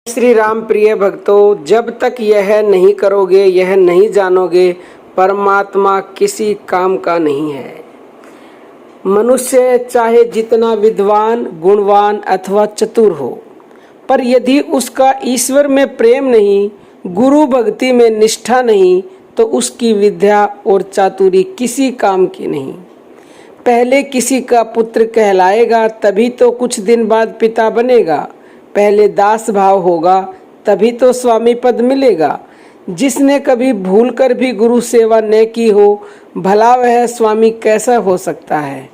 श्री राम प्रिय भक्तों, जब तक यह नहीं करोगे, यह नहीं जानोगे, परमात्मा किसी काम का नहीं है। मनुष्य चाहे जितना विद्वान, गुणवान अथवा चतुर हो, पर यदि उसका ईश्वर में प्रेम नहीं, गुरु भक्ति में निष्ठा नहीं, तो उसकी विद्या और चातुरी किसी काम की नहीं। पहले किसी का पुत्र कहलाएगा, तभी तो कुछ दिन बाद पिता बनेगा। पहले दास भाव होगा, तभी तो स्वामी पद मिलेगा। जिसने कभी भूलकर भी गुरु सेवा न की हो, भला वह स्वामी कैसा हो सकता है।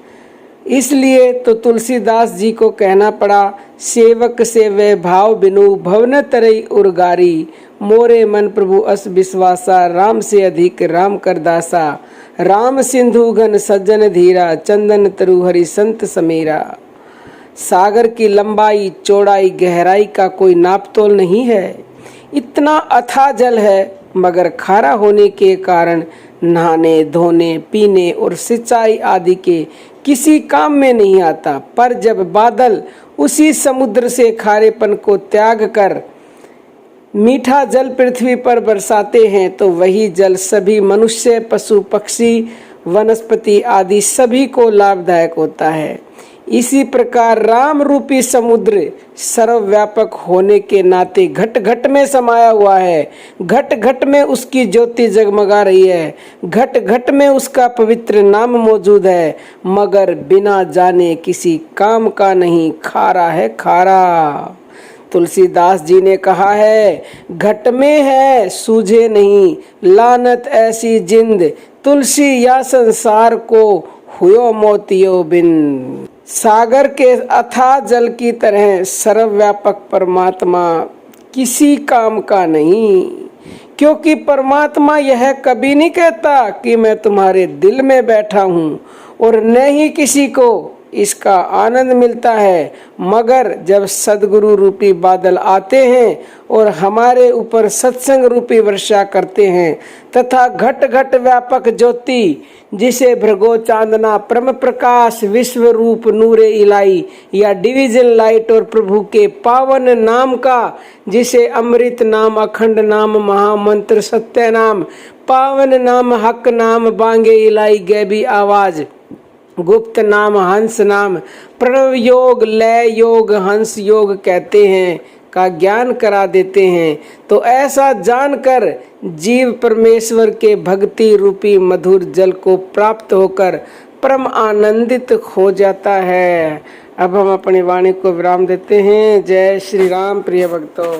इसलिए तो तुलसीदास जी को कहना पड़ा, सेवक से वे भाव बिनु भवन तरई उर्गारी, मोरे मन प्रभु अस विश्वासा, राम से अधिक राम कर दासा। राम सिंधु घन सज्जन धीरा, चंदन तरु हरि संत समीरा। सागर की लंबाई, चौड़ाई, गहराई का कोई नापतोल नहीं है। इतना अथाह जल है, मगर खारा होने के कारण नहाने, धोने, पीने और सिंचाई आदि के किसी काम में नहीं आता। पर जब बादल उसी समुद्र से खारेपन को त्याग कर मीठा जल पृथ्वी पर बरसाते हैं, तो वही जल सभी मनुष्य, पशु, पक्षी, वनस्पति आदि सभी को लाभदायक होता है। इसी प्रकार राम रूपी समुद्र सर्वव्यापक होने के नाते घट घट में समाया हुआ है। घट घट में उसकी ज्योति जगमगा रही है, घट घट में उसका पवित्र नाम मौजूद है, मगर बिना जाने किसी काम का नहीं, खारा है खारा। तुलसीदास जी ने कहा है, घट में है सूझे नहीं, लानत ऐसी जिंद, तुलसी या संसार को हुयो मोतियो बिन। सागर के अथाह जल की तरह सर्वव्यापक परमात्मा किसी काम का नहीं, क्योंकि परमात्मा यह कभी नहीं कहता कि मैं तुम्हारे दिल में बैठा हूँ, और न ही किसी को इसका आनंद मिलता है। मगर जब सदगुरु रूपी बादल आते हैं और हमारे ऊपर सत्संग रूपी वर्षा करते हैं, तथा घट घट व्यापक ज्योति जिसे भृगो चांदना, परम प्रकाश, विश्व रूप, नूरे इलाई या डिवीजन लाइट और प्रभु के पावन नाम का, जिसे अमृत नाम, अखंड नाम, महामंत्र, सत्य नाम, पावन नाम, हक नाम, बांगे इलाई गैबी आवाज, गुप्त नाम, हंस नाम, प्रणव योग, लय योग, हंस योग कहते हैं, का ज्ञान करा देते हैं। तो ऐसा जानकर जीव परमेश्वर के भक्ति रूपी मधुर जल को प्राप्त होकर परम आनंदित हो जाता है। अब हम अपनी वाणी को विराम देते हैं। जय श्री राम प्रिय भक्तों।